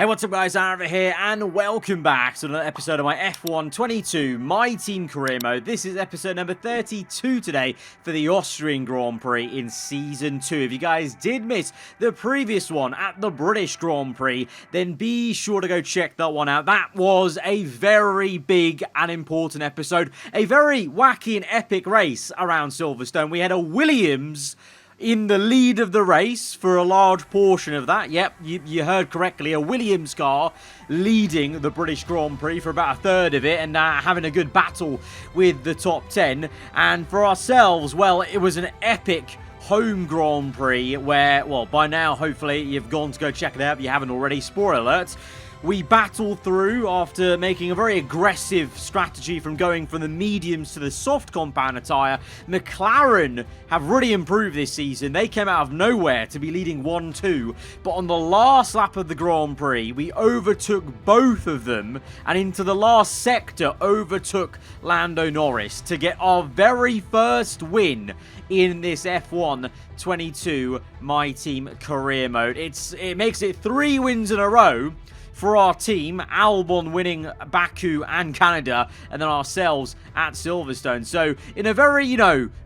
Hey, what's up guys, aarava here, and welcome back to another episode of my F1 22 My Team Career Mode. This is episode number 32 today for the Austrian Grand Prix in Season 2. If you guys did miss the previous one at the British Grand Prix, then be sure to go check that one out. That was a very big and important episode, a very wacky and epic race around Silverstone. We had a Williams in the lead of the race for a large portion of that. Yep, you heard correctly. A Williams car leading the British Grand Prix for about a third of it and having a good battle with the top 10. And for ourselves, well, it was an epic home Grand Prix where, well, by now, hopefully, you've gone to go check it out if you haven't already. Spoiler alert. We battled through after making a very aggressive strategy from going from the mediums to the soft compounder tyre. McLaren have really improved this season. They came out of nowhere to be leading 1-2. But on the last lap of the Grand Prix, we overtook both of them. And into the last sector, overtook Lando Norris to get our very first win in this F1 22 My Team Career Mode. It makes it 3 wins in a row for our team, Albon winning Baku and Canada, and then ourselves at Silverstone. So, in a very,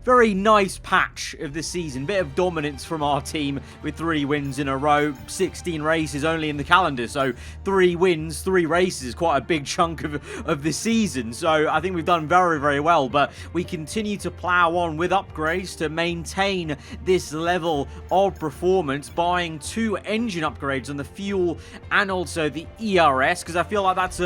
very nice patch of the season, bit of dominance from our team with 3 wins in a row, 16 races only in the calendar. So, 3 wins, 3 races, quite a big chunk of the season. So, I think we've done very, very well, but we continue to plow on with upgrades to maintain this level of performance, buying 2 engine upgrades on the fuel and also the ERS, because I feel like that's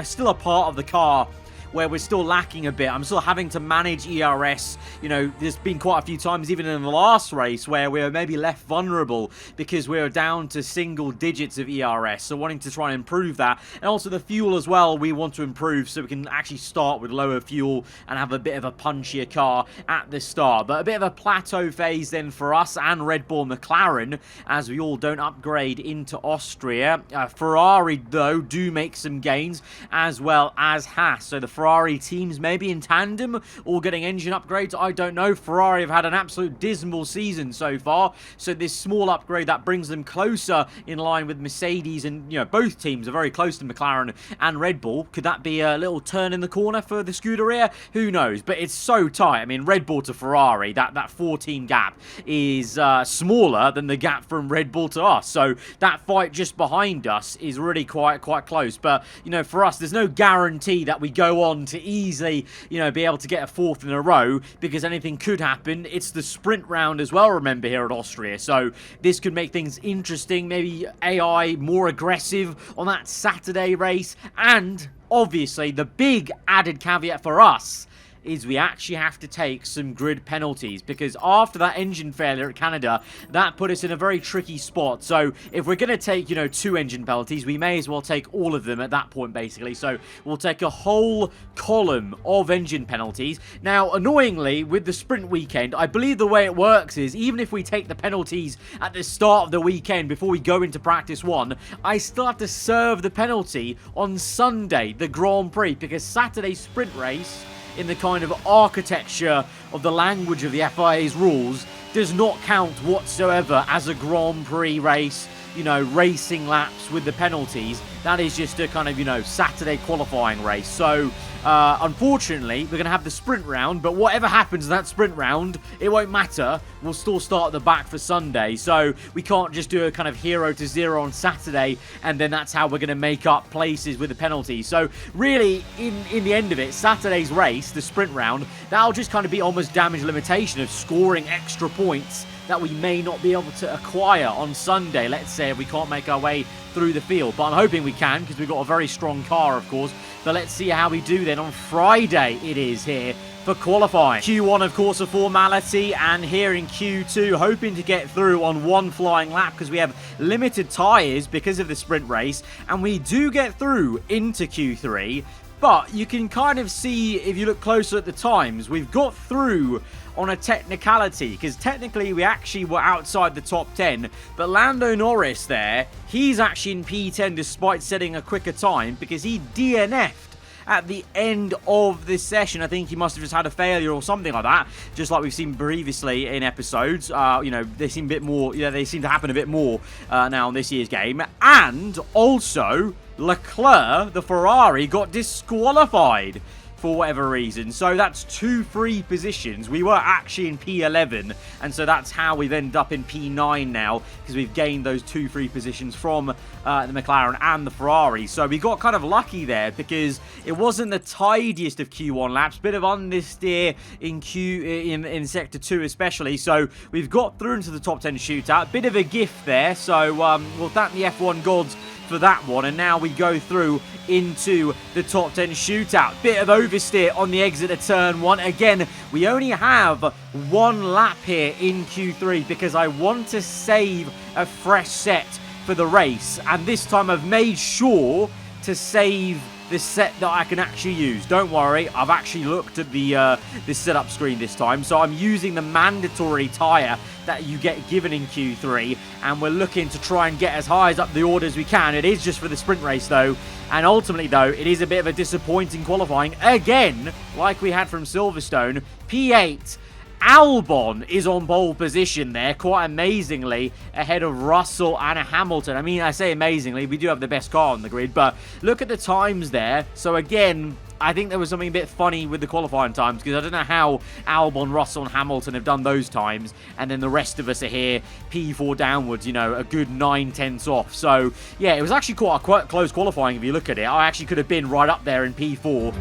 still a part of the car where we're still lacking a bit. I'm still having to manage ERS. There's been quite a few times, even in the last race, where we were maybe left vulnerable because we were down to single digits of ERS. So wanting to try and improve that. And also the fuel as well, we want to improve so we can actually start with lower fuel and have a bit of a punchier car at the start. But a bit of a plateau phase then for us and Red Bull McLaren, as we all don't upgrade into Austria. Ferrari, though, do make some gains, as well as Haas. So the Ferrari teams maybe in tandem or getting engine upgrades, I don't know. Ferrari have had an absolute dismal season so far, so this small upgrade that brings them closer in line with Mercedes, and both teams are very close to McLaren and Red Bull. Could that be a little turn in the corner for the Scuderia? Who knows? But it's so tight. I mean, Red Bull to Ferrari, that 14 gap is smaller than the gap from Red Bull to us, so that fight just behind us is really quite close. But for us, there's no guarantee that we go on to easily, be able to get a 4th in a row, because anything could happen. It's the sprint round as well, remember, here at Austria. So this could make things interesting. Maybe AI more aggressive on that Saturday race. And obviously, the big added caveat for us is we actually have to take some grid penalties, because after that engine failure at Canada, that put us in a very tricky spot. So if we're going to take, 2 engine penalties, we may as well take all of them at that point, basically. So we'll take a whole column of engine penalties. Now, annoyingly, with the sprint weekend, I believe the way it works is, even if we take the penalties at the start of the weekend before we go into practice 1, I still have to serve the penalty on Sunday, the Grand Prix, because Saturday's sprint race, in the kind of architecture of the language of the FIA's rules, does not count whatsoever as a Grand Prix race, racing laps with the penalties. That is just a kind of, Saturday qualifying race. So, unfortunately, we're going to have the sprint round, but whatever happens in that sprint round, it won't matter. We'll still start at the back for Sunday. So, we can't just do a kind of 0 to 0 on Saturday, and then that's how we're going to make up places with the penalties. So, really, in the end of it, Saturday's race, the sprint round, that'll just kind of be almost damage limitation of scoring extra points that we may not be able to acquire on Sunday, let's say, if we can't make our way through the field. But I'm hoping we can, because we've got a very strong car, of course. But let's see how we do then on Friday. It is here for qualifying. Q1, of course, a formality, and here in Q2, hoping to get through on 1 flying lap, because we have limited tyres because of the sprint race, and we do get through into Q3. But you can kind of see, if you look closer at the times, we've got through on a technicality, because technically we actually were outside the top 10, but Lando Norris there, he's actually in P10 despite setting a quicker time, because he DNF'd at the end of this session. I think he must have just had a failure or something like that, just like we've seen previously in episodes. You know, they seem a bit more, they seem to happen a bit more now in this year's game. And also, Leclerc, the Ferrari, got disqualified for whatever reason. So that's 2 free positions. We were actually in P11, and so that's how we've ended up in P9 now, because we've gained those 2 free positions from the McLaren and the Ferrari. So we got kind of lucky there, because it wasn't the tidiest of Q1 laps. Bit of understeer in Sector 2 especially. So we've got through into the top 10 shootout. Bit of a gift there. So we'll thank the F1 gods for that one, and now we go through into the top 10 shootout. Bit of oversteer on the exit of turn 1. Again, we only have 1 lap here in Q3 because I want to save a fresh set for the race, and this time I've made sure to save the set that I can actually use. Don't worry, I've actually looked at the setup screen this time, so I'm using the mandatory tyre that you get given in Q3, and we're looking to try and get as high as up the order as we can. It is just for the sprint race though, and ultimately though, it is a bit of a disappointing qualifying again, like we had from Silverstone. P8. Albon is on pole position there, quite amazingly, ahead of Russell and Hamilton. I mean, I say amazingly, we do have the best car on the grid, but look at the times there. So again, I think there was something a bit funny with the qualifying times, because I don't know how Albon, Russell and Hamilton have done those times, and then the rest of us are here P4 downwards, you know, a good 9/10 off. So yeah, it was actually quite a close qualifying if you look at it. I actually could have been right up there in P4.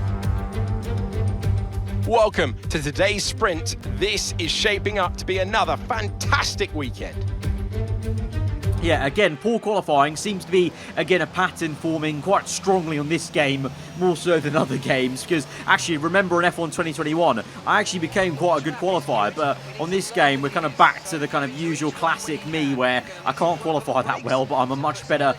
Welcome to today's sprint. This is shaping up to be another fantastic weekend. Yeah, again, poor qualifying seems to be, again, a pattern forming quite strongly on this game, more so than other games, because actually, remember in F1 2021, I actually became quite a good qualifier, but on this game, we're kind of back to the kind of usual classic me, where I can't qualify that well, but I'm a much better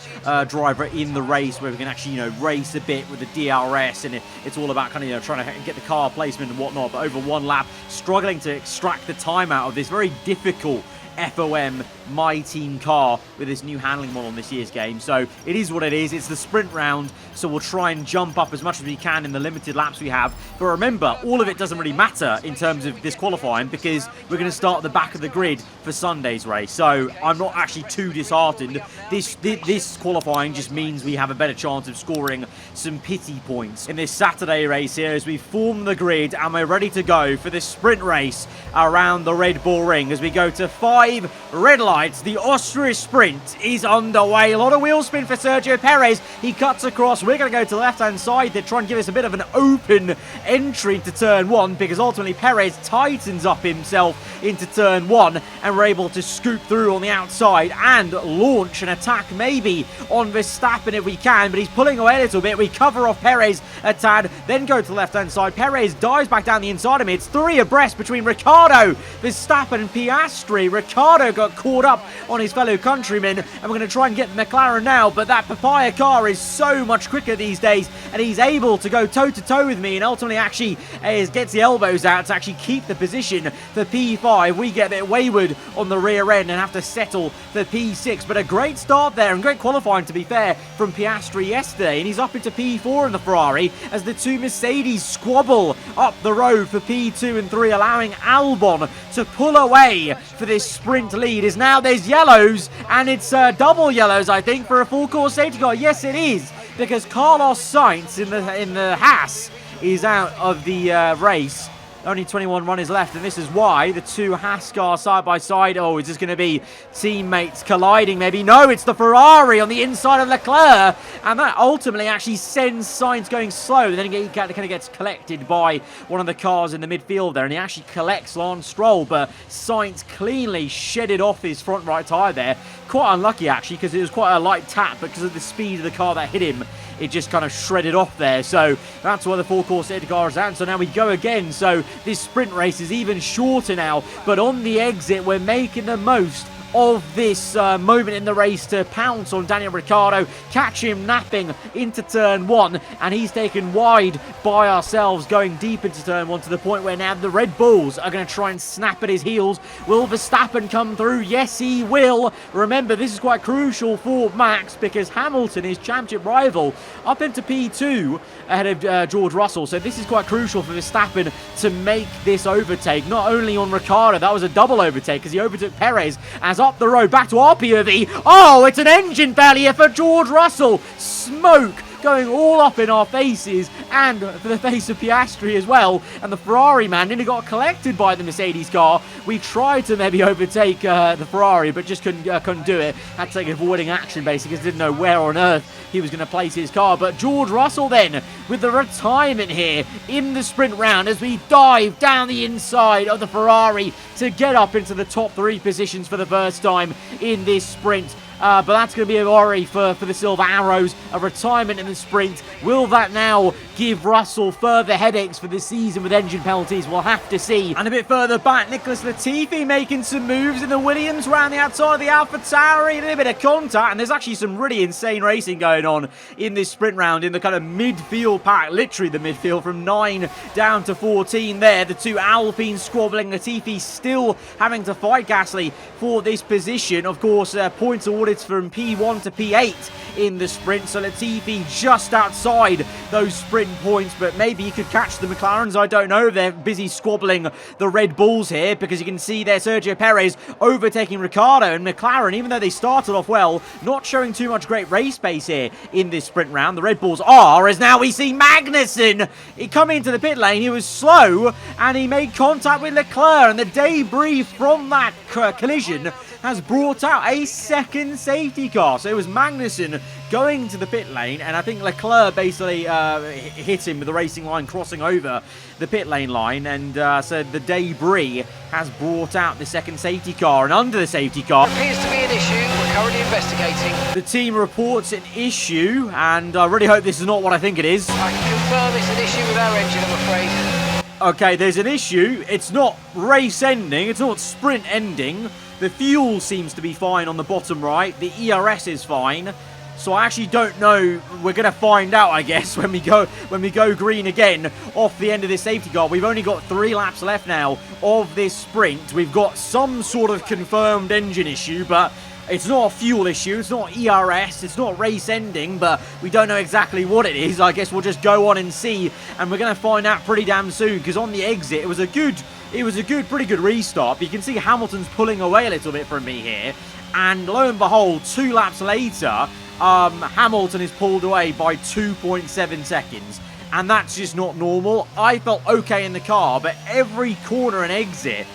driver in the race, where we can actually, you know, race a bit with the DRS, and it's all about kind of, you know, trying to get the car placement and whatnot, but over 1 lap, struggling to extract the time out of this very difficult FOM My Team car with this new handling model in this year's game. So it is what it is. It's the sprint round, so we'll try and jump up as much as we can in the limited laps we have. But remember, all of it doesn't really matter in terms of this qualifying, because we're going to start at the back of the grid for Sunday's race. So I'm not actually too disheartened. This qualifying just means we have a better chance of scoring some pity points in this Saturday race here, as we form the grid and we're ready to go for this sprint race around the Red Bull Ring as we go to 5 red lights. The Austria sprint is underway. A lot of wheel spin for Sergio Perez. He cuts across. We're going to go to the left-hand side to try and give us a bit of an open entry into turn 1, because ultimately Perez tightens up himself into turn 1, and we're able to scoop through on the outside and launch an attack maybe on Verstappen if we can, but he's pulling away a little bit. We cover off Perez a tad, then go to the left-hand side. Perez dives back down the inside of me. It's 3 abreast between Ricciardo, Verstappen and Piastri. Ricciardo got caught up on his fellow countrymen, and we're going to try and get the McLaren now, but that papaya car is so much quicker these days, and he's able to go toe-to-toe with me, and ultimately actually gets the elbows out to actually keep the position for P5. We get a bit wayward on the rear end and have to settle for P6, but a great start there, and great qualifying, to be fair, from Piastri yesterday, and he's up into P4 in the Ferrari as the 2 Mercedes squabble up the road for P2 and 3, allowing Albon to pull away for this sprint lead. Is now there's yellows, and it's double yellows, I think, for a full course safety car. Yes, it is, because Carlos Sainz in the Haas is out of the race. Only 21 runners left, and this is why the 2 Haas cars side by side. Oh, is this going to be teammates colliding maybe? No, it's the Ferrari on the inside of Leclerc, and that ultimately actually sends Sainz going slow. And then he kind of gets collected by one of the cars in the midfield there, and he actually collects Lance Stroll, but Sainz cleanly shedded off his front right tyre there. Quite unlucky, actually, because it was quite a light tap, but because of the speed of the car that hit him, it just kind of shredded off there. So that's why the full course safety car is out. So now we go again. So this sprint race is even shorter now, but on the exit we're making the most of this moment in the race to pounce on Daniel Ricciardo, catch him napping into turn 1, and he's taken wide by ourselves, going deep into turn 1 to the point where now the Red Bulls are going to try and snap at his heels. Will Verstappen come through? Yes, he will. Remember, this is quite crucial for Max because Hamilton, his championship rival, up into P2 ahead of George Russell. So this is quite crucial for Verstappen to make this overtake, not only on Ricciardo, that was a double overtake because he overtook Perez as up the road back to our POV. Oh, it's an engine failure for George Russell. Smoke going all up in our faces and for the face of Piastri as well. And the Ferrari man nearly got collected by the Mercedes car. We tried to maybe overtake the Ferrari, but just couldn't do it. Had to take avoiding action basically because didn't know where on earth he was going to place his car. But George Russell then with the retirement here in the sprint round as we dive down the inside of the Ferrari to get up into the top 3 positions for the first time in this sprint. But that's going to be a worry for the Silver Arrows, a retirement in the sprint. Will that now give Russell further headaches for this season with engine penalties? We'll have to see. And a bit further back, Nicholas Latifi making some moves in the Williams round the outside of the AlphaTauri. A little bit of contact, and there's actually some really insane racing going on in this sprint round in the kind of midfield pack, literally the midfield from 9 down to 14 there. The 2 Alpines squabbling. Latifi still having to fight Gasly for this position. Of course, points awarded from P1 to P8 in the sprint, so Latifi just outside those sprint points, but maybe he could catch the McLarens. I don't know. They're busy squabbling the Red Bulls here because you can see there Sergio Perez overtaking Ricciardo, and McLaren, even though they started off well, not showing too much great race pace here in this sprint round. The Red Bulls are, as now we see Magnussen coming into the pit lane. He was slow and he made contact with Leclerc, and the debris from that collision has brought out a second safety car. So it was Magnussen going to the pit lane, and I think Leclerc basically hit him with the racing line crossing over the pit lane line, and so the debris has brought out the second safety car. And under the safety car appears to be an issue. We're currently investigating. The team reports an issue, and I really hope this is not what I think it is. I can confirm it's an issue with our engine, I'm afraid. Okay, there's an issue. It's not race ending, it's not sprint ending. The fuel seems to be fine on the bottom right. The ERS is fine. So I actually don't know. We're going to find out, I guess, when we go green again off the end of this safety car. We've only got 3 laps left now of this sprint. We've got some sort of confirmed engine issue, but it's not a fuel issue. It's not ERS. It's not race ending, but we don't know exactly what it is. I guess we'll just go on and see, and we're going to find out pretty damn soon, because on the exit, it was a pretty good restart. But you can see Hamilton's pulling away a little bit from me here. And lo and behold, 2 laps later, Hamilton is pulled away by 2.7 seconds. And that's just not normal. I felt okay in the car, but every corner and exit,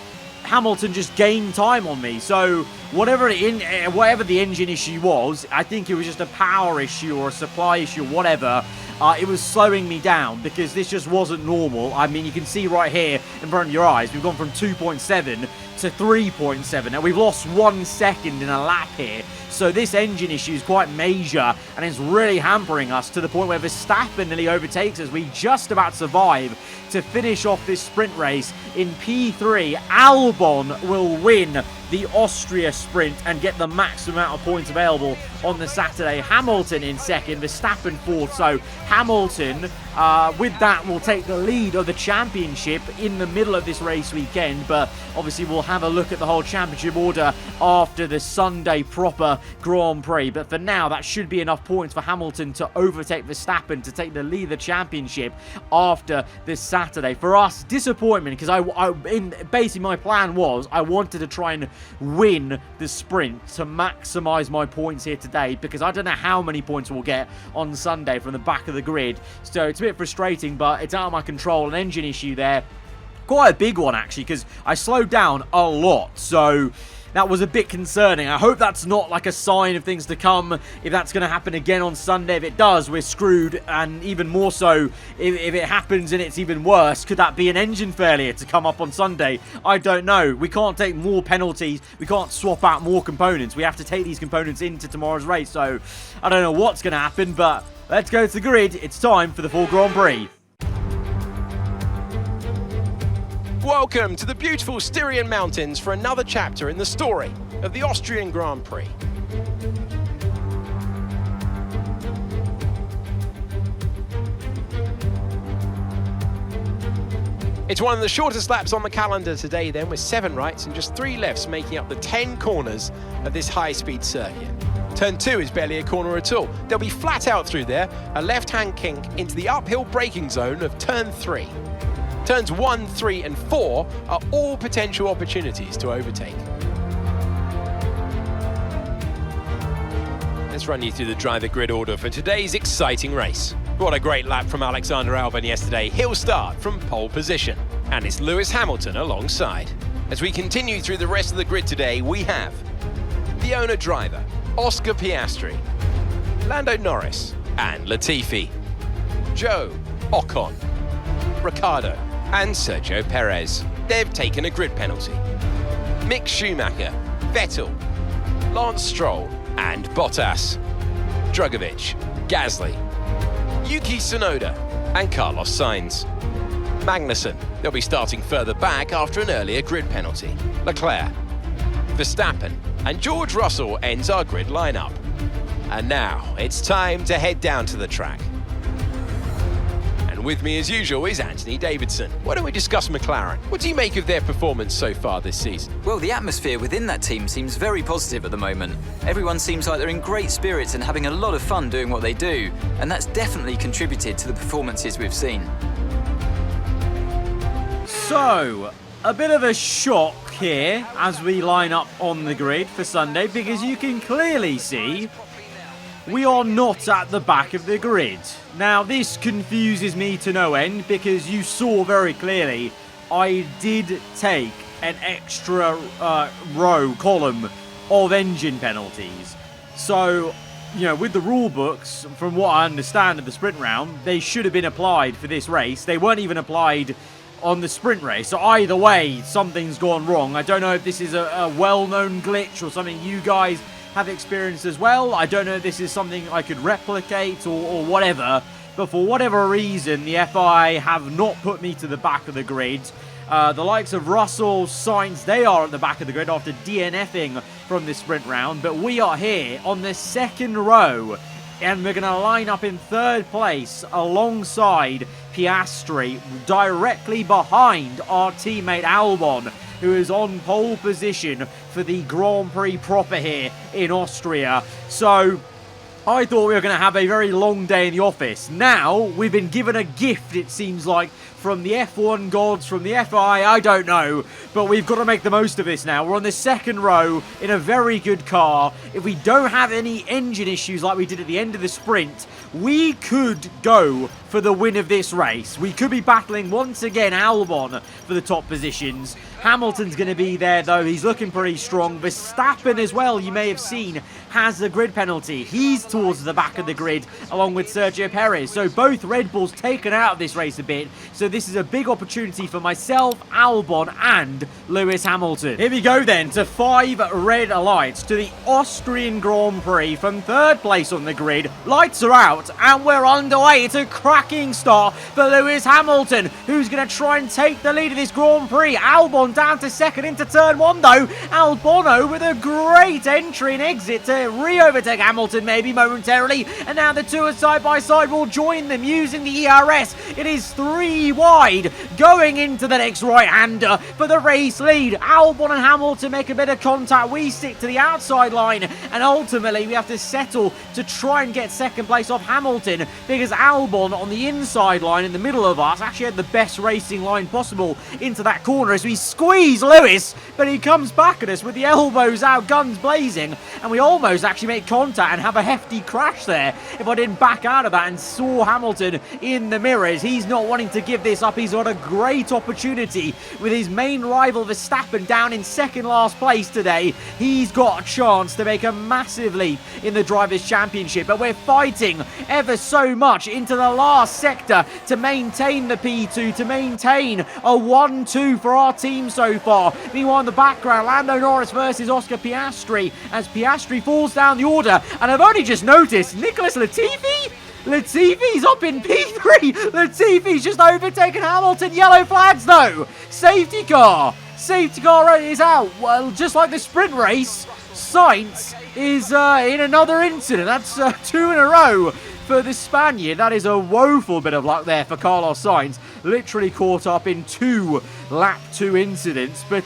Hamilton just gained time on me. So whatever the engine issue was, I think it was just a power issue or a supply issue, whatever. It was slowing me down because this just wasn't normal. I mean, you can see right here in front of your eyes, we've gone from 2.7 to 3.7. Now, we've lost 1 second in a lap here. So this engine issue is quite major, and it's really hampering us to the point where Verstappen nearly overtakes us. We just about survive to finish off this sprint race in P3. Albon will win the Austria sprint and get the maximum amount of points available on the Saturday. Hamilton in second, Verstappen fourth. So Hamilton, with that, will take the lead of the championship in the middle of this race weekend. But obviously, we'll have a look at the whole championship order after the Sunday proper Grand Prix. But for now, that should be enough points for Hamilton to overtake Verstappen to take the lead of the championship after this Saturday. For us, disappointment, because basically my plan was I wanted to try and win the sprint to maximize my points here today, because I don't know how many points we'll get on Sunday from the back of the grid. So it's a bit frustrating, but it's out of my control. An engine issue there, quite a big one actually, because I slowed down a lot. So that was a bit concerning. I hope that's not like a sign of things to come, if that's going to happen again on Sunday. If it does, we're screwed, and even more so if it happens and it's even worse. Could that be an engine failure to come up on Sunday? I don't know. We can't take more penalties. We can't swap out more components. We have to take these components into tomorrow's race. So I don't know what's going to happen, but let's go to the grid. It's time for the full Grand Prix. Welcome to the beautiful Styrian Mountains for another chapter in the story of the Austrian Grand Prix. It's one of the shortest laps on the calendar today then, with 7 rights and just 3 lefts making up the 10 corners of this high-speed circuit. Turn 2 is barely a corner at all. They'll be flat out through there, a left-hand kink into the uphill braking zone of turn 3. Turns 1, 3 and 4 are all potential opportunities to overtake. Let's run you through the driver grid order for today's exciting race. What a great lap from Alexander Albon yesterday. He'll start from pole position. And it's Lewis Hamilton alongside. As we continue through the rest of the grid today, we have the owner driver, Oscar Piastri, Lando Norris and Latifi, Joe, Ocon, Ricciardo and Sergio Perez. They've taken a grid penalty. Mick Schumacher, Vettel, Lance Stroll and Bottas, Drugovich, Gasly, Yuki Tsunoda and Carlos Sainz. Magnussen, they'll be starting further back after an earlier grid penalty. Leclerc, Verstappen and George Russell ends our grid lineup. And now it's time to head down to the track. And with me as usual is Anthony Davidson. Why don't we discuss McLaren? What do you make of their performance so far this season? Well, the atmosphere within that team seems very positive at the moment. Everyone seems like they're in great spirits and having a lot of fun doing what they do, and that's definitely contributed to the performances we've seen. So, a bit of a shock here as we line up on the grid for Sunday, because you can clearly see we are not at the back of the grid. Now, this confuses me to no end, because you saw very clearly I did take an extra column of engine penalties. So, you know, with the rule books, from what I understand of the sprint round, they should have been applied for this race. They weren't even applied on the sprint race. So either way, something's gone wrong. I don't know if this is a well-known glitch or something you guys have experienced as well. I don't know if this is something I could replicate or whatever. But for whatever reason, the FIA have not put me to the back of the grid. The likes of Russell, Sainz, they are at the back of the grid after DNFing from this sprint round. But we are here on the second row, and we're going to line up in third place alongside Piastri, directly behind our teammate Albon, who is on pole position for the Grand Prix proper here in Austria. So I thought we were going to have a very long day in the office. Now we've been given a gift, it seems like, from the F1 gods, from the FIA, I don't know, but we've got to make the most of this now. We're on the second row in a very good car. If we don't have any engine issues like we did at the end of the sprint, we could go for the win of this race. We could be battling once again Albon for the top positions. Hamilton's going to be there though, he's looking pretty strong. Verstappen as well, you may have seen, has a grid penalty. He's towards the back of the grid along with Sergio Perez. So both Red Bulls taken out of this race a bit. So this is a big opportunity for myself, Albon and Lewis Hamilton. Here we go then to 5 red lights to the Austrian Grand Prix from third place on the grid. Lights are out and we're underway. It's a cracking start for Lewis Hamilton, who's going to try and take the lead of this Grand Prix. Albon down to second into turn 1 though. Albono with a great entry and exit to re-overtake Hamilton maybe momentarily. And now the two are side by side. Will join them using the ERS. It is 3 wide going into the next right-hander for the race lead. Albon and Hamilton make a bit of contact. We stick to the outside line and ultimately we have to settle to try and get second place off Hamilton, because Albon on the inside line in the middle of us actually had the best racing line possible into that corner as we squeeze Lewis, but he comes back at us with the elbows out, guns blazing, and we almost actually make contact and have a hefty crash there. If I didn't back out of that and saw Hamilton in the mirrors, he's not wanting to give this up. He's got a great opportunity with his main rival Verstappen down in second last place today. He's got a chance to make a massive leap in the Drivers' Championship, but we're fighting ever so much into the last sector to maintain the P2, to maintain a 1-2 for our team so far. Meanwhile, in the background, Lando Norris versus Oscar Piastri as Piastri falls down the order, and I've only just noticed Nicholas Latifi's up in P3. Latifi's just overtaken Hamilton. Yellow flags though. Safety car Safety car is out. Well, just like the sprint race, Sainz is in another incident. That's 2 in a row for the Spaniard. That is a woeful bit of luck there for Carlos Sainz. Literally caught up in 2 lap 2 incidents. But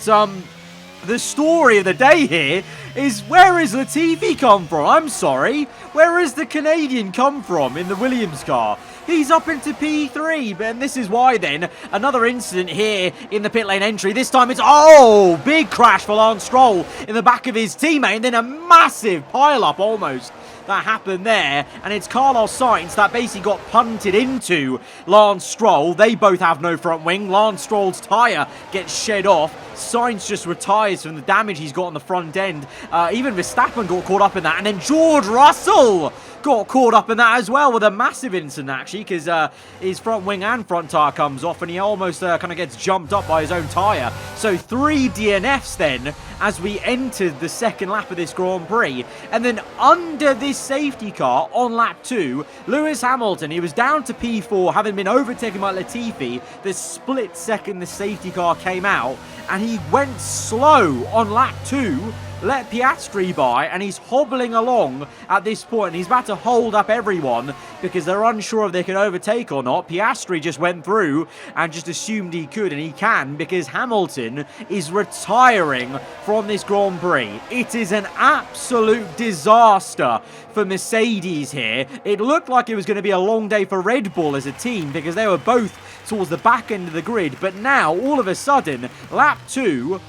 the story of the day here is, where is Latifi come from? I'm sorry. Where has the Canadian come from in the Williams car? He's up into P3, and this is why then. Another incident here in the pit lane entry. This time it's, oh, big crash for Lance Stroll in the back of his teammate, and then a massive pile-up almost that happened there, and it's Carlos Sainz that basically got punted into Lance Stroll. They both have no front wing. Lance Stroll's tyre gets shed off. Sainz just retires from the damage he's got on the front end. Even Verstappen got caught up in that, and then George Russell got caught up in that as well, with a massive incident actually, because his front wing and front tyre comes off, and he almost kind of gets jumped up by his own tyre. So 3 DNFs then as we entered the second lap of this Grand Prix. And then under this safety car on lap 2, Lewis Hamilton, he was down to P4, having been overtaken by Latifi. The split second the safety car came out, and he went slow on lap 2, let Piastri by, and he's hobbling along at this point, and he's about to hold up everyone because they're unsure if they can overtake or not. Piastri just went through and just assumed he could, and he can, because Hamilton is retiring from this Grand Prix. It is an absolute disaster for Mercedes here. It looked like it was going to be a long day for Red Bull as a team, because they were both towards the back end of the grid, but now all of a sudden lap 2,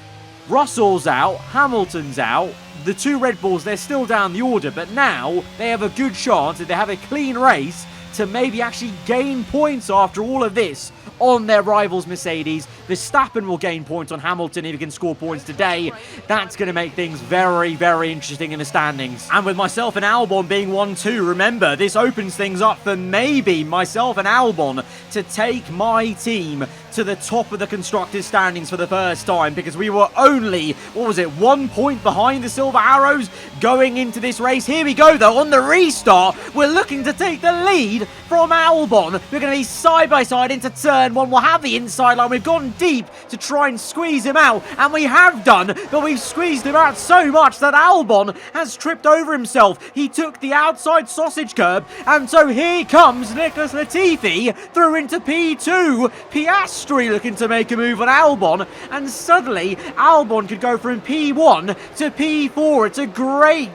Russell's out, Hamilton's out, the 2 Red Bulls, they're still down the order, but now they have a good chance, if they have a clean race, to maybe actually gain points after all of this on their rivals Mercedes. Verstappen will gain points on Hamilton if he can score points today. That's going to make things very, very interesting in the standings. And with myself and Albon being 1-2, remember, this opens things up for maybe myself and Albon to take my team to the top of the Constructors' standings for the first time, because we were only, 1 point behind the Silver Arrows going into this race. Here we go, though, on the restart, we're looking to take the lead from Albon. We're going to be side by side into turn 1. We'll have the inside line. We've gone deep to try and squeeze him out, and we have done, but we've squeezed him out so much that Albon has tripped over himself. He took the outside sausage curb, and so here comes Nicholas Latifi through into P2. Piastri looking to make a move on Albon, and suddenly Albon could go from P1 to P4. It's a great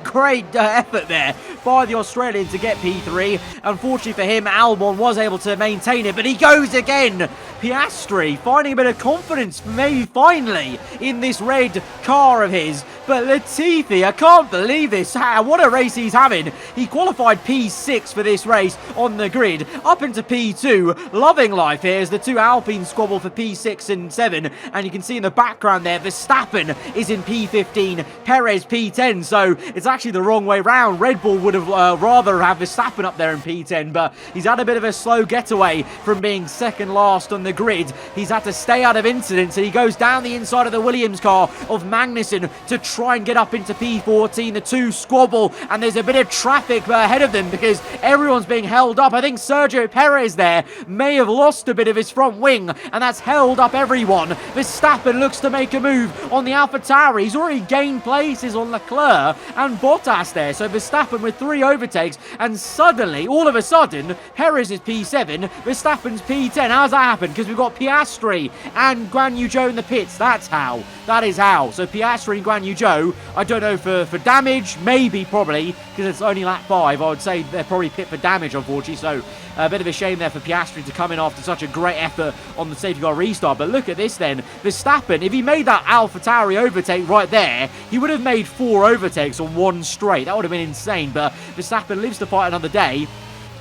effort there by the Australian to get P3. Unfortunately for him, Albon was able to maintain it, but he goes again. Piastri finding a bit of confidence, maybe finally, in this red car of his. But Latifi, I can't believe this. What a race he's having. He qualified P6 for this race on the grid, up into P2. Loving life here as the 2 Alpine squabble for P6 and 7. And you can see in the background there, Verstappen is in P15, Perez P10. So it's actually the wrong way round. Red Bull would have rather have Verstappen up there in P10, but he's had a bit of a slow getaway from being second last on the grid. He's had to stay out of incidents, and he goes down the inside of the Williams car of Magnussen to try and get up into P14. The 2 squabble, and there's a bit of traffic ahead of them because everyone's being held up. I think Sergio Perez there may have lost a bit of his front wing, and that's held up everyone. Verstappen looks to make a move on the AlphaTauri. He's already gained places on Leclerc and Bottas there, so Verstappen with 3 overtakes, and suddenly, all of a sudden, Perez is P7, Verstappen's P10. How's that happen? Because we've got Piastri and Guan Yu Zhou in the pits. That's how. That is how. So Piastri and Guan Yu Zhou, I don't know for damage, maybe, probably, because it's only lap 5. I would say they're probably pit for damage, unfortunately, so a bit of a shame there for Piastri to come in after such a great effort on the safety car restart. But look at this then. Verstappen, if he made that AlphaTauri overtake right there, he would have made 4 overtakes on 1 straight. That would have been insane, but Verstappen lives to fight another day.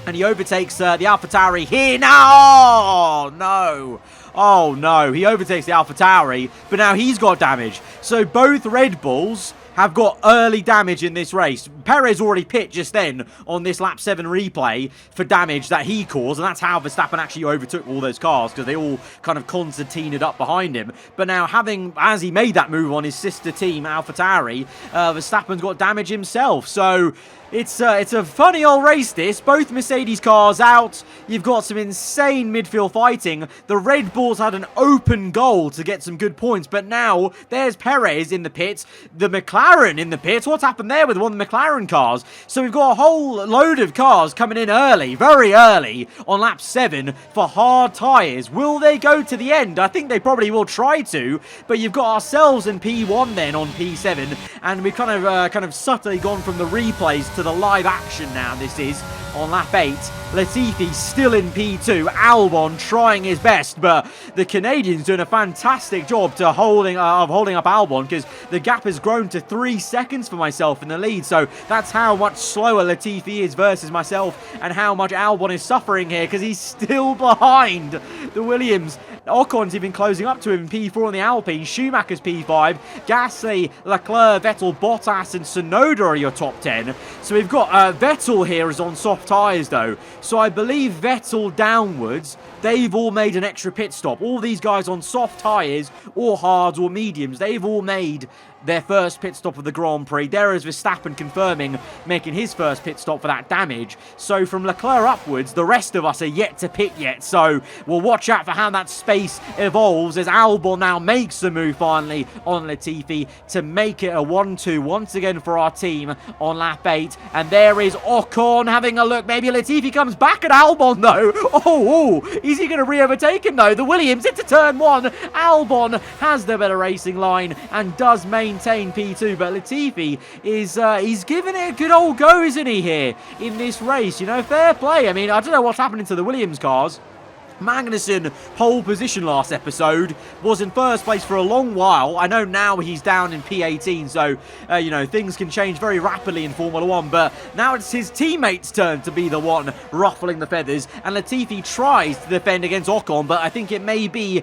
And he overtakes the AlphaTauri here. No! No. Oh, no. He overtakes the AlphaTauri, but now he's got damage. So both Red Bulls have got early damage in this race. Perez already pit just then on this lap 7 replay for damage that he caused, and that's how Verstappen actually overtook all those cars, because they all kind of concertinaed up behind him. But now, as he made that move on his sister team, AlphaTauri, Verstappen's got damage himself. So it's a funny old race, this. Both Mercedes cars out. You've got some insane midfield fighting. The Red Bulls had an open goal to get some good points, but now there's Perez in the pits, the McLaren in the pits. What's happened there with one of the McLaren cars? So we've got a whole load of cars coming in early, very early, on lap 7 for hard tyres. Will they go to the end? I think they probably will try to, but you've got ourselves in P1 then on P7, and we've kind of subtly gone from the replays to the live action now. This is on lap 8. Latifi still in P2. Albon trying his best, but the Canadians doing a fantastic job of holding up Albon, because the gap has grown to 3 seconds for myself in the lead. So that's how much slower Latifi is versus myself, and how much Albon is suffering here, because he's still behind the Williams. Ocon's even closing up to him in P4 on the Alpine. Schumacher's P5. Gasly, Leclerc, Vettel, Bottas, and Tsunoda are your top 10. So we've got Vettel here is on soft tyres though. So I believe Vettel downwards, they've all made an extra pit stop. All these guys on soft tyres or hards or mediums, they've all made their first pit stop of the Grand Prix. There is Verstappen confirming, making his first pit stop for that damage. So from Leclerc upwards, the rest of us are yet to pit yet. So we'll watch out for how that space evolves as Albon now makes the move finally on Latifi to make it a 1-2 once again for our team on lap 8. And there is Ocon having a look. Maybe Latifi comes back at Albon though. Oh, is he going to re-overtake him though? The Williams into turn 1. Albon has the better racing line and does maintain P2, but Latifi is he's giving it a good old go, isn't he, here in this race? You know, fair play. I mean, I don't know what's happening to the Williams cars. Magnussen, pole position last episode, was in first place for a long while. I know now he's down in P18, so, you know, things can change very rapidly in Formula 1, but now it's his teammate's turn to be the one ruffling the feathers, and Latifi tries to defend against Ocon, but I think it may be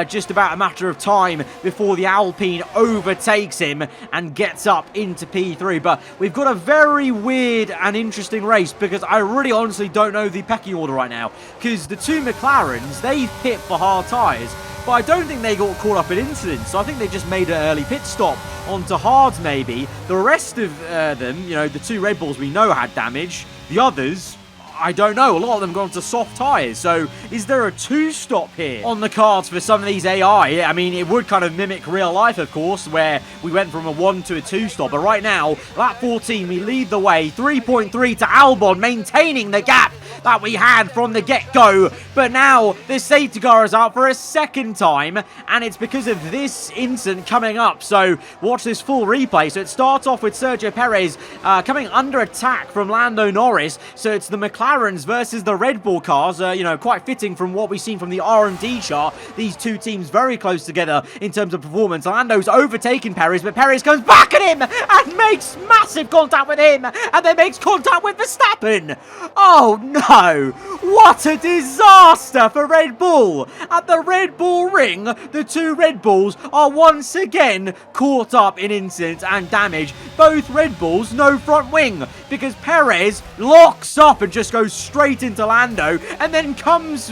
just about a matter of time before the Alpine overtakes him and gets up into P3, but we've got a very weird and interesting race, because I really honestly don't know the pecking order right now, because the two McLarens, they pit for hard tyres, but I don't think they got caught up in incidents, so I think they just made an early pit stop onto hards maybe. The rest of them, you know, the two Red Bulls we know had damage. The others, I don't know. A lot of them gone to soft tyres. So is there a 2-stop here on the cards for some of these AI? I mean, it would kind of mimic real life, of course, where we went from a 1 to a 2-stop. But right now, lap 14, we lead the way. 3.3 to Albon, maintaining the gap that we had from the get-go. But now the safety car is out for a second time, and it's because of this incident coming up. So watch this full replay. So it starts off with Sergio Perez coming under attack from Lando Norris. So it's the McLarens versus the Red Bull cars. You know, quite fitting from what we've seen from the R&D chart. These two teams very close together in terms of performance. Lando's overtaken Perez, but Perez comes back at him and makes massive contact with him, and then makes contact with Verstappen. Oh no! What a disaster for Red Bull! At the Red Bull ring, the two Red Bulls are once again caught up in incidents and damage. Both Red Bulls, no front wing, because Perez locks up and just goes straight into Lando, and then corrects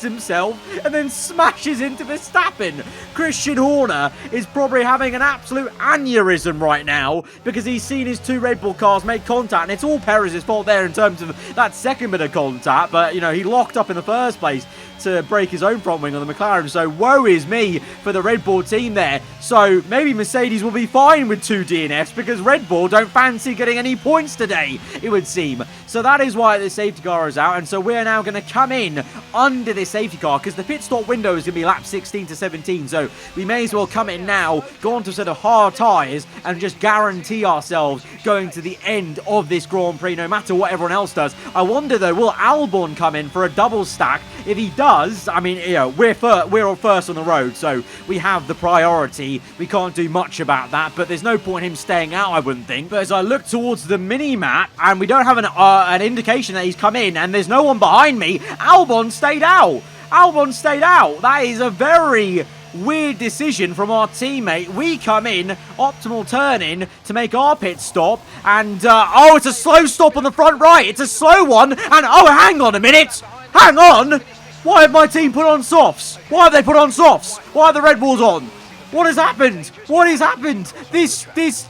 himself, and then smashes into Verstappen. Christian Horner is probably having an absolute aneurysm right now, because he's seen his two Red Bull cars make contact, and it's all Perez's fault there in terms of that second bit of contact, but, you know, he locked up in the first place to break his own front wing on the McLaren, so woe is me for the Red Bull team there. So maybe Mercedes will be fine with 2 DNFs, because Red Bull don't fancy getting any points today, it would seem. So that is why the safety car is out, and so we're now going to come in under this safety car, because the pit stop window is going to be lap 16 to 17, so we may as well come in now, go on to a set of hard tyres, and just guarantee ourselves going to the end of this Grand Prix, no matter what everyone else does. I wonder though, will Albon come in for a double stack? If he does, I mean, you know, we're first on the road, so we have the priority. We can't do much about that, but there's no point in him staying out, I wouldn't think. But as I look towards the mini-map, and we don't have an indication that he's come in, and there's no one behind me, Albon stayed out. Albon stayed out. That is a very weird decision from our teammate. We come in, optimal turn in to make our pit stop, and oh, it's a slow stop on the front right. It's a slow one, and oh, hang on a minute. Hang on. Why have my team put on softs? Why have they put on softs? Why are the Red Bulls on? What has happened? What has happened? This,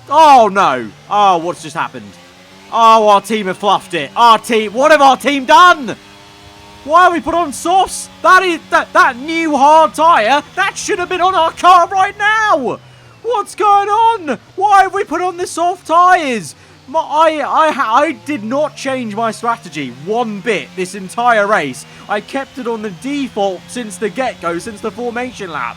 oh no. Oh, what's just happened? Oh, our team have fluffed it. Our team, what have our team done? Why have we put on softs? That new hard tyre, that should have been on our car right now. What's going on? Why have we put on the soft tyres? I did not change my strategy one bit this entire race. I kept it on the default since the get-go, since the formation lap,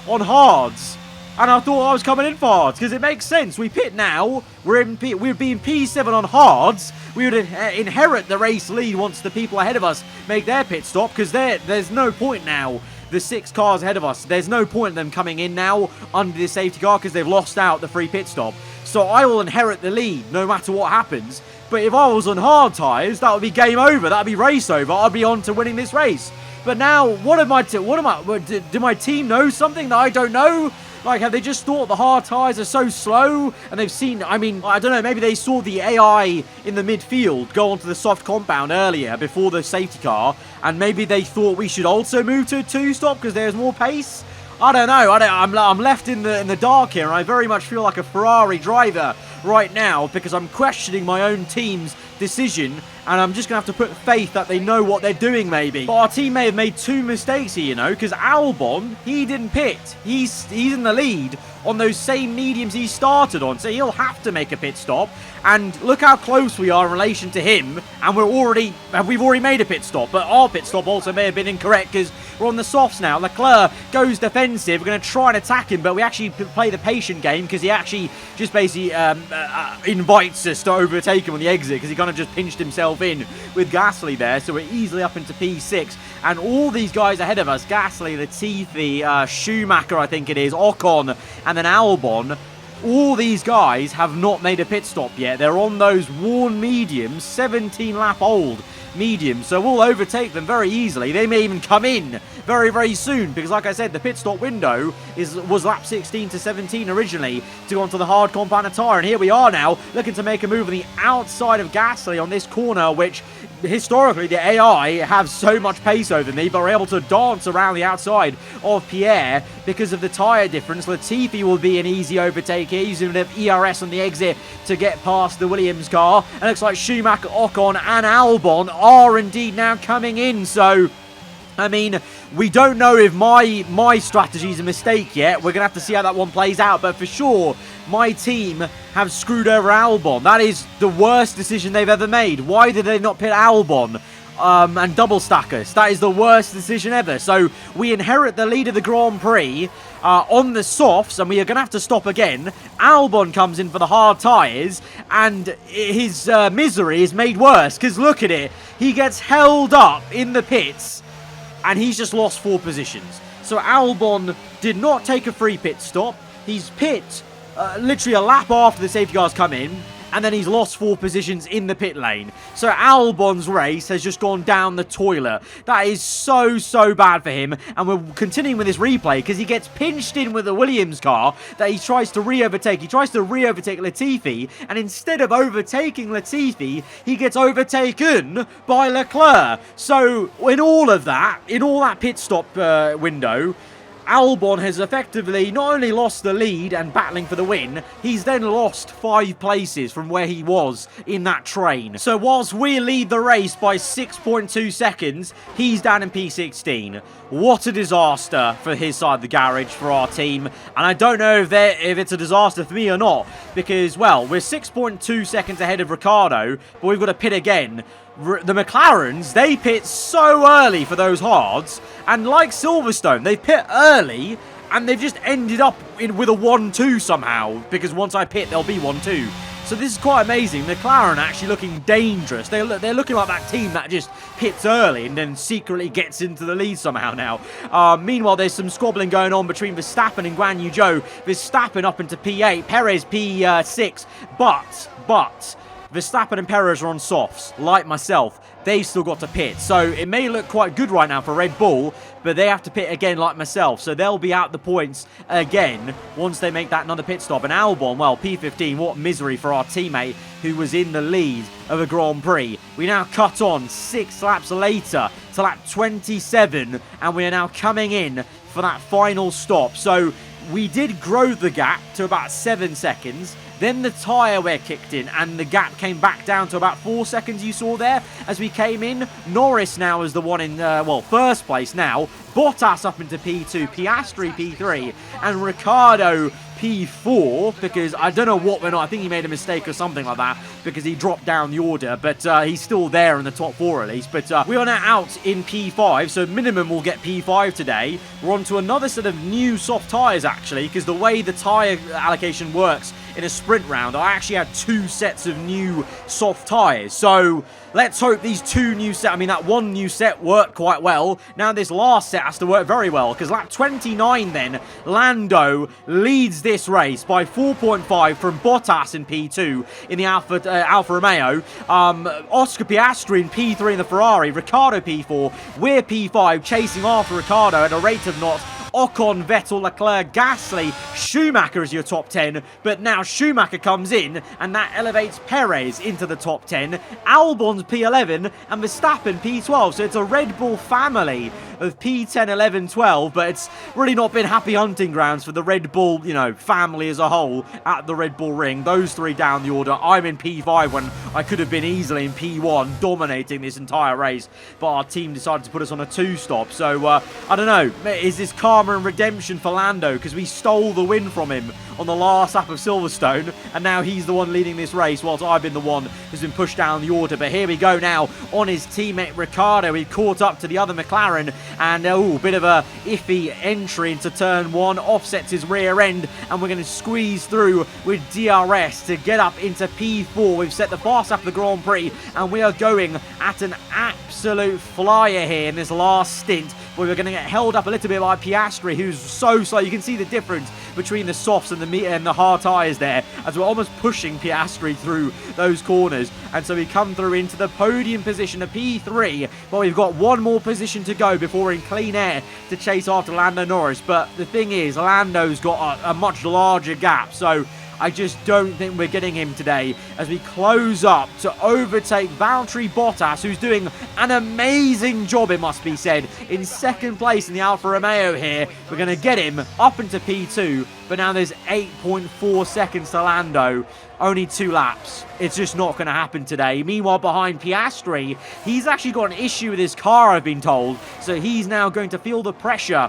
on hards. And I thought I was coming in for hards, because it makes sense. We pit now, we'd be in P7 on hards. We would inherit the race lead once the people ahead of us make their pit stop, because there's no point now. The 6 cars ahead of us, there's no point in them coming in now under the safety car, because they've lost out the free pit stop. So I will inherit the lead no matter what happens. But if I was on hard tyres, that would be game over. That would be race over. I'd be on to winning this race. But now, did my team know something that I don't know? Like, have they just thought the hard tyres are so slow? And they've seen, I mean, I don't know, maybe they saw the AI in the midfield go onto the soft compound earlier before the safety car. And maybe they thought we should also move to a 2-stop because there's more pace. I don't know. I'm left in the dark here, and I very much feel like a Ferrari driver right now because I'm questioning my own team's decision, and I'm just going to have to put faith that they know what they're doing, maybe. But our team may have made 2 mistakes here, you know, because Albon, he didn't pit. He's in the lead on those same mediums he started on, so he'll have to make a pit stop. And look how close we are in relation to him, and we've already made a pit stop. But our pit stop also may have been incorrect because we're on the softs now. Leclerc goes defensive. We're going to try and attack him, but we actually play the patient game because he actually just basically invites us to overtake him on the exit because he kind of just pinched himself in with Gasly there. So we're easily up into P6. And all these guys ahead of us, Gasly, Latifi, Schumacher, I think it is, Ocon, and then Albon, all these guys have not made a pit stop yet. They're on those worn mediums, 17-lap-old mediums, so we'll overtake them very easily. They may even come in very, very soon because, like I said, the pit stop window was lap 16 to 17 originally to go onto the hard compound tyre, and here we are now looking to make a move on the outside of Gasly on this corner, which historically the AI have so much pace over me, but we're able to dance around the outside of Pierre because of the tyre difference. Latifi will be an easy overtake here, using an ERS on the exit to get past the Williams car. And it looks like Schumacher, Ocon and Albon are indeed now coming in. So, I mean, we don't know if my strategy is a mistake yet. We're going to have to see how that one plays out. But for sure, my team have screwed over Albon. That is the worst decision they've ever made. Why did they not pit Albon and double stack us? That is the worst decision ever. So we inherit the lead of the Grand Prix on the softs, and we are going to have to stop again. Albon comes in for the hard tyres, and his misery is made worse. Because look at it. He gets held up in the pits, and he's just lost 4 positions. So Albon did not take a free pit stop. He's pit literally a lap after the safety cars come in, and then he's lost 4 positions in the pit lane. So Albon's race has just gone down the toilet. That is so, so bad for him. And we're continuing with this replay because he gets pinched in with the Williams car that he tries to re-overtake. He tries to re-overtake Latifi, and instead of overtaking Latifi, he gets overtaken by Leclerc. So in all that pit stop window, Albon has effectively not only lost the lead and battling for the win, he's then lost 5 places from where he was in that train. So whilst we lead the race by 6.2 seconds, he's down in P16. What a disaster for his side of the garage, for our team. And I don't know if it's a disaster for me or not, because, well, we're 6.2 seconds ahead of Ricciardo, but we've got to pit again. The McLarens, they pit so early for those hards, and like Silverstone, they pit early, and they've just ended up with a 1-2 somehow, because once I pit, there'll be 1-2. So this is quite amazing. McLaren actually looking dangerous. They're looking like that team that just pits early and then secretly gets into the lead somehow now. Meanwhile, there's some squabbling going on between Verstappen and Guan Yu Zhou. Verstappen up into P8, Perez P6, but Verstappen and Perez are on softs, like myself. They've still got to pit. So it may look quite good right now for Red Bull, but they have to pit again like myself. So they'll be out the points again once they make that another pit stop. And Albon, well, P15, what misery for our teammate who was in the lead of a Grand Prix. We now cut on 6 laps later to lap 27, and we are now coming in for that final stop. So we did grow the gap to about 7 seconds. Then the tyre wear kicked in and the gap came back down to about 4 seconds you saw there as we came in. Norris now is the one in, first place now. Bottas up into P2, Piastri P3, and Ricciardo P4, because I don't know what went on. I think he made a mistake or something like that, because he dropped down the order, but he's still there in the top 4 at least. But we are now out in P5, so minimum will get P5 today. We're on to another set of new soft tyres, actually, because the way the tyre allocation works in a sprint round, I actually had 2 sets of new soft tyres. So let's hope these 2 new sets, that 1 new set worked quite well. Now this last set has to work very well, because lap 29 then, Lando leads this race by 4.5 from Bottas in P2 in the Alfa Romeo. Oscar Piastri in P3 in the Ferrari, Ricciardo P4, we're P5, chasing after Ricciardo at a rate of knots. Ocon, Vettel, Leclerc, Gasly, Schumacher is your top 10, but now Schumacher comes in, and that elevates Perez into the top 10, Albon's P11, and Verstappen P12, so it's a Red Bull family of P10, 11, 12, but it's really not been happy hunting grounds for the Red Bull, family as a whole at the Red Bull Ring. Those 3 down the order. I'm in P5 when I could have been easily in P1, dominating this entire race, but our team decided to put us on a 2-stop, so I don't know, is this karma and redemption for Lando, because we stole the win from him on the last lap of Silverstone, and now he's the one leading this race, whilst I've been the one who's been pushed down the order. But here we go now on his teammate Ricciardo. He caught up to the other McLaren, and bit of a iffy entry into turn 1, offsets his rear end, and we're going to squeeze through with DRS to get up into P4. We've set the fast lap of the Grand Prix, and we are going at an absolute flyer here in this last stint, where we're going to get held up a little bit by Piastri, who's so slow. You can see the difference between the softs and the hard tyres there, as we're almost pushing Piastri through those corners. And so we come through into the podium position of P3, but we've got 1 more position to go before we're in clean air to chase after Lando Norris. But the thing is, Lando's got a much larger gap, so I just don't think we're getting him today as we close up to overtake Valtteri Bottas, who's doing an amazing job, it must be said, in 2nd place in the Alfa Romeo here. We're going to get him up into P2, but now there's 8.4 seconds to Lando. Only 2 laps. It's just not going to happen today. Meanwhile, behind Piastri, he's actually got an issue with his car, I've been told. So he's now going to feel the pressure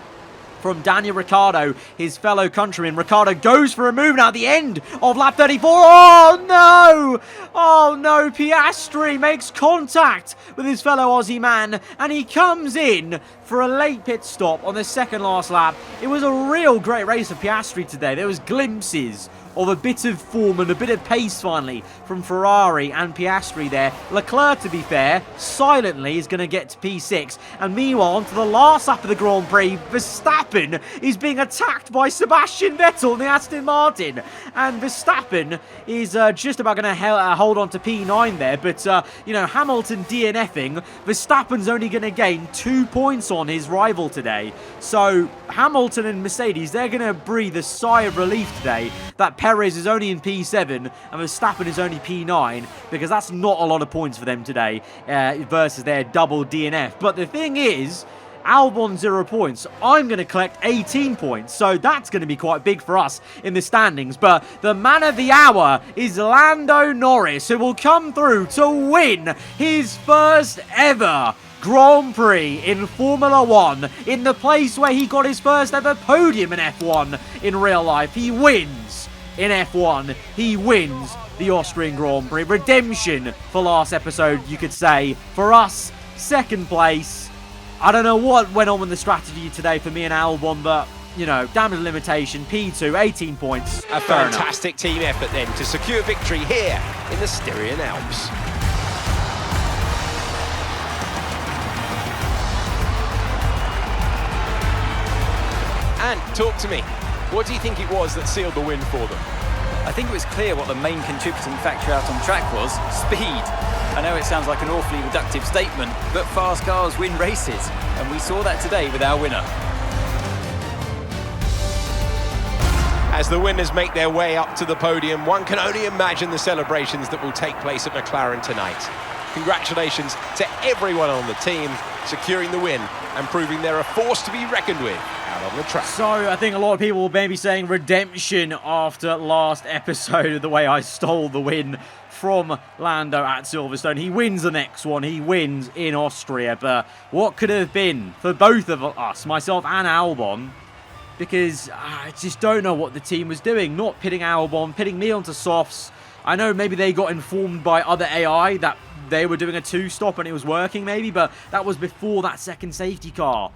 from Daniel Ricciardo, his fellow countryman. Ricciardo goes for a move now at the end of lap 34. Oh no! Oh no, Piastri makes contact with his fellow Aussie man, and he comes in for a late pit stop on the 2nd last lap. It was a real great race for Piastri today. There was glimpses of a bit of form and a bit of pace finally from Ferrari and Piastri there. Leclerc, to be fair, silently is going to get to P6. And meanwhile, on to the last lap of the Grand Prix, Verstappen is being attacked by Sebastian Vettel in the Aston Martin. And Verstappen is just about going to hold on to P9 there. But, Hamilton DNFing. Verstappen's only going to gain 2 points on his rival today. So Hamilton and Mercedes, they're going to breathe a sigh of relief today that Perez is only in P7 and Verstappen is only P9, because that's not a lot of points for them today versus their double DNF. But the thing is, Albon 0 points. I'm going to collect 18 points, so that's going to be quite big for us in the standings. But the man of the hour is Lando Norris, who will come through to win his first ever Grand Prix in Formula 1, in the place where he got his first ever podium in F1 in real life. He wins in F1. He wins the Austrian Grand Prix. Redemption for last episode, you could say. For us, 2nd place. I don't know what went on with the strategy today for me and Albon, but, damage limitation, P2, 18 points. A fantastic team effort then to secure victory here in the Styrian Alps. And talk to me. What do you think it was that sealed the win for them? I think it was clear what the main contributing factor out on track was: speed. I know it sounds like an awfully reductive statement, but fast cars win races, and we saw that today with our winner. As the winners make their way up to the podium, one can only imagine the celebrations that will take place at McLaren tonight. Congratulations to everyone on the team, securing the win and proving they're a force to be reckoned with out on the track. So I think a lot of people may be saying redemption after last episode, the way I stole the win from Lando at Silverstone. He wins the next one. He wins in Austria. But what could have been for both of us, myself and Albon, because I just don't know what the team was doing. Not pitting Albon, pitting me onto softs. I know maybe they got informed by other AI that they were doing a two-stop and it was working maybe, but that was before that second safety car.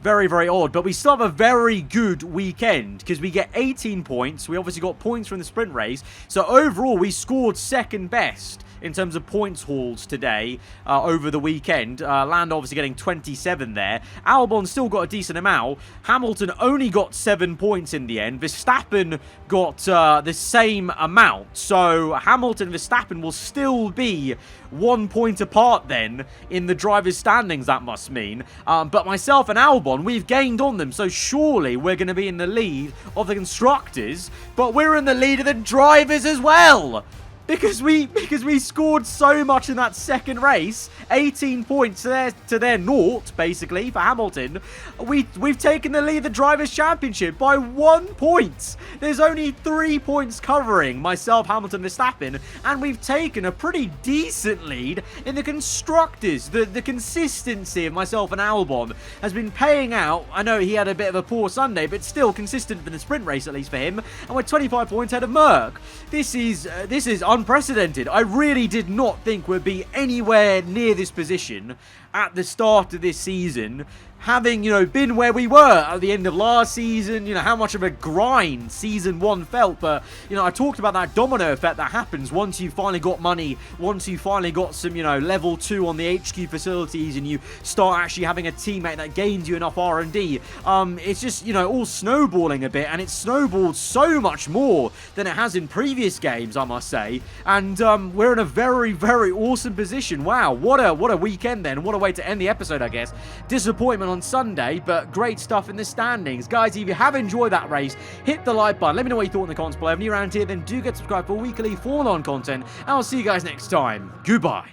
Very, very odd. But we still have a very good weekend because we get 18 points. We obviously got points from the sprint race. So overall, we scored second best in terms of points hauls today over the weekend. Lando obviously getting 27 there. Albon still got a decent amount. Hamilton only got 7 points in the end. Verstappen got the same amount. So Hamilton and Verstappen will still be 1 point apart then in the drivers' standings, that must mean. But myself and Albon, we've gained on them. So surely we're going to be in the lead of the constructors. But we're in the lead of the drivers as well. Because we scored so much in that second race, 18 points to their naught, basically, for Hamilton. We've taken the lead of the Drivers' Championship by 1 point. There's only 3 points covering myself, Hamilton, Verstappen, and we've taken a pretty decent lead in the Constructors. The consistency of myself and Albon has been paying out. I know he had a bit of a poor Sunday, but still consistent for the sprint race, at least for him, and we're 25 points ahead of Merck. This is unprecedented. I really did not think we'd be anywhere near this position at the start of this season, having, been where we were at the end of last season, how much of a grind season 1 felt. But, I talked about that domino effect that happens once you finally got money, once you finally got some, level 2 on the HQ facilities and you start actually having a teammate that gains you enough R&D. It's just, all snowballing a bit, and it's snowballed so much more than it has in previous games, I must say. And we're in a very, very awesome position. Wow, what a weekend then. What a way to end the episode, I guess. Disappointment on Sunday, but great stuff in the standings. Guys, if you have enjoyed that race, hit the like button. Let me know what you thought in the comments below. If you're around here, then do get subscribed for weekly Formula 1 content, and I'll see you guys next time. Goodbye.